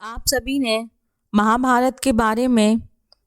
आप सभी ने महाभारत के बारे में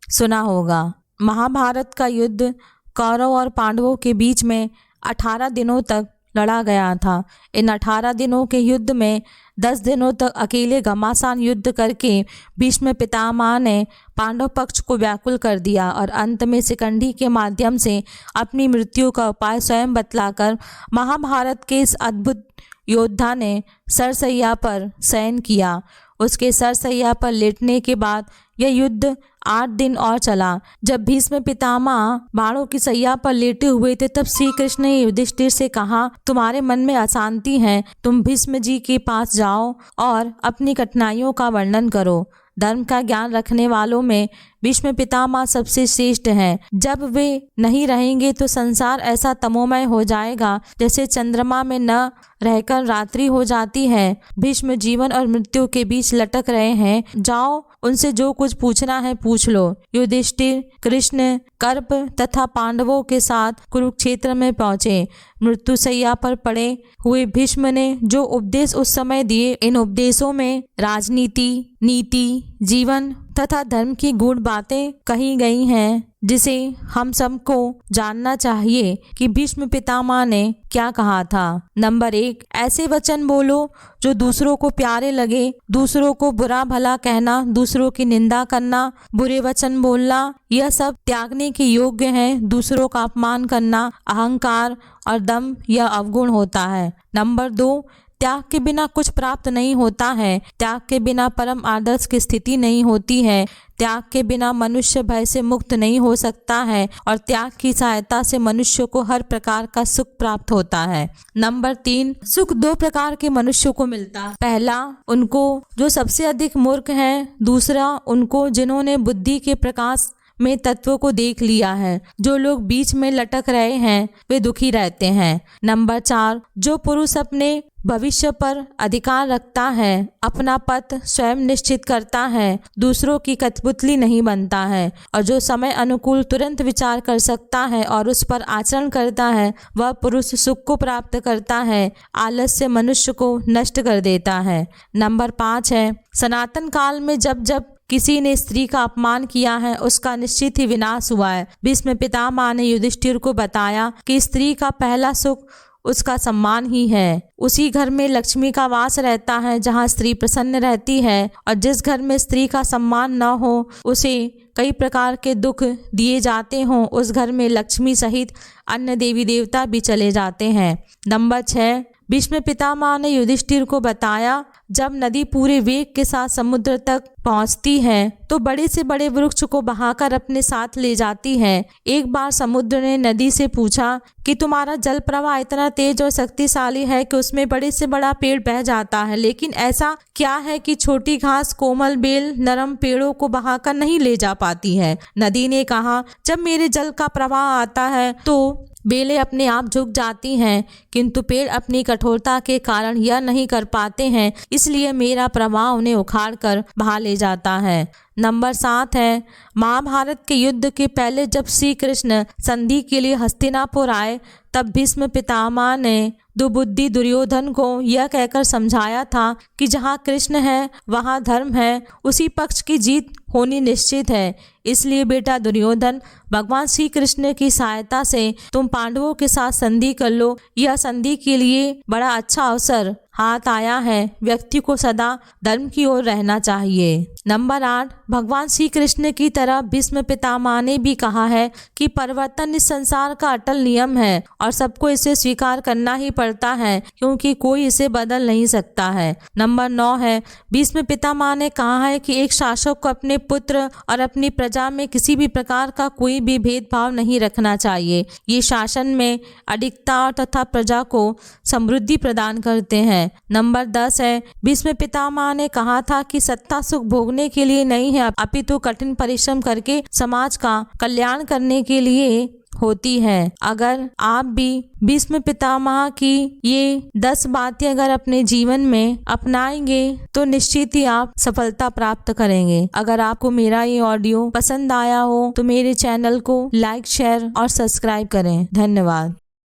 सुना होगा। महाभारत का युद्ध कौरव और पांडवों के बीच में 18 दिनों तक लड़ा गया था। इन 18 दिनों के युद्ध में 10 दिनों तक अकेले घमासान युद्ध करके भीष्म पितामह ने पांडव पक्ष को व्याकुल कर दिया और अंत में शिखंडी के माध्यम से अपनी मृत्यु का उपाय स्वयं बतलाकर महाभारत के इस अद्भुत योद्धा ने सरसैया पर शयन किया। उसके सरसैया पर लेटने के बाद यह युद्ध 8 दिन और चला। जब भीष्म पितामह बाणों की सैया पर लेटे हुए थे तब श्री कृष्ण ने युधिष्ठिर से कहा, तुम्हारे मन में अशांति है, तुम भीष्म जी के पास जाओ और अपनी कठिनाइयों का वर्णन करो। धर्म का ज्ञान रखने वालों में भीष्म पितामह सबसे श्रेष्ठ हैं। जब वे नहीं रहेंगे तो संसार ऐसा तमोमय हो जाएगा जैसे चंद्रमा में न रहकर रात्रि हो जाती है। भीष्म जीवन और मृत्यु के बीच लटक रहे हैं। जाओ, उनसे जो कुछ पूछना है पूछ लो। युधिष्ठिर, कृष्ण, कर्प तथा पांडवों के साथ कुरुक्षेत्र में पहुंचे। मृत्युशैया पर पड़े हुए भीष्म ने जो उपदेश उस समय दिए, इन उपदेशों में राजनीति, नीति, जीवन तथा धर्म की गूढ़ बातें कही गई हैं, जिसे हम सबको जानना चाहिए कि भीष्म पितामह ने क्या कहा था। नंबर 1, ऐसे वचन बोलो जो दूसरों को प्यारे लगे। दूसरों को बुरा भला कहना, दूसरों की निंदा करना, बुरे वचन बोलना, यह सब त्यागने के योग्य है। दूसरों का अपमान करना अहंकार और दम यह अवगुण होता है। नंबर 2, त्याग के बिना कुछ प्राप्त नहीं होता है। त्याग के बिना परम आदर्श की स्थिति नहीं होती है। त्याग के बिना मनुष्य भय से मुक्त नहीं हो सकता है और त्याग की सहायता से मनुष्य को हर प्रकार का सुख प्राप्त होता है। नंबर 3, सुख 2 प्रकार के मनुष्यों को मिलता है। पहला, उनको जो सबसे अधिक मूर्ख हैं। दूसरा, उनको जिन्होंने बुद्धि के प्रकाश में तत्वों को देख लिया है। जो लोग बीच में लटक रहे हैं वे दुखी रहते हैं। नंबर 4, जो पुरुष अपने भविष्य पर अधिकार रखता है, अपना पथ स्वयं निश्चित करता है, दूसरों की कठपुतली नहीं बनता है और जो समय अनुकूल तुरंत विचार कर सकता है और उस पर आचरण करता है, वह पुरुष सुख को प्राप्त करता है। आलस्य मनुष्य को नष्ट कर देता है। नंबर 5 है, सनातन काल में जब जब किसी ने स्त्री का अपमान किया है उसका निश्चित ही विनाश हुआ है। भीष्म पितामह ने युधिष्ठिर को बताया कि स्त्री का पहला सुख उसका सम्मान ही है। उसी घर में लक्ष्मी का वास रहता है जहाँ स्त्री प्रसन्न रहती है और जिस घर में स्त्री का सम्मान न हो, उसे कई प्रकार के दुख दिए जाते हों, उस घर में लक्ष्मी सहित अन्य देवी देवता भी चले जाते हैं। नंबर 6, भीष्म पितामह ने युधिष्ठिर को बताया, जब नदी पूरे वेग के साथ समुद्र तक पहुंचती है तो बड़े से बड़े वृक्ष को बहाकर अपने साथ ले जाती है। एक बार समुद्र ने नदी से पूछा कि तुम्हारा जल प्रवाह इतना तेज और शक्तिशाली है कि उसमें बड़े से बड़ा पेड़ बह जाता है, लेकिन ऐसा क्या है कि छोटी घास, कोमल बेल, नरम पेड़ों को बहाकर नहीं ले जा पाती है। नदी ने कहा, जब मेरे जल का प्रवाह आता है तो बेलें अपने आप झुक जाती हैं, किंतु पेड़ अपनी कठोरता के कारण यह नहीं कर पाते हैं, इसलिए मेरा प्रवाह उन्हें उखाड़ कर बहा ले जाता है। नंबर 7 है, महाभारत के युद्ध के पहले जब श्री कृष्ण संधि के लिए हस्तिनापुर आए तब भीष्म पितामह ने दुबुद्धि दुर्योधन को यह कहकर समझाया था कि जहाँ कृष्ण है वहाँ धर्म है, उसी पक्ष की जीत होनी निश्चित है। इसलिए बेटा दुर्योधन, भगवान श्री कृष्ण की सहायता से तुम पांडवों के साथ संधि कर लो। यह संधि के लिए बड़ा अच्छा अवसर हाथ आया है। व्यक्ति को सदा धर्म की ओर रहना चाहिए। नंबर 8, भगवान श्री कृष्ण की तरह भीष्म पितामह ने भी कहा है कि परिवर्तन इस संसार का अटल नियम है और सबको इसे स्वीकार करना ही पड़ता है, क्योंकि कोई इसे बदल नहीं सकता है। नंबर 9 है, भीष्म पितामह ने कहा है कि एक शासक को अपने पुत्र और अपनी प्रजा में किसी भी प्रकार का कोई भी भेदभाव नहीं रखना चाहिए। ये शासन में अडिगता तथा प्रजा को समृद्धि प्रदान करते हैं। नंबर 10 है, भीष्म पितामह ने कहा था कि सत्ता सुख भोगने के लिए नहीं है, अपितु कठिन परिश्रम करके समाज का कल्याण करने के लिए होती है। अगर आप भी भीष्म पितामह की ये 10 बातें अगर अपने जीवन में अपनाएंगे तो निश्चित ही आप सफलता प्राप्त करेंगे। अगर आपको मेरा ये ऑडियो पसंद आया हो तो मेरे चैनल को लाइक, शेयर और सब्सक्राइब करें। धन्यवाद।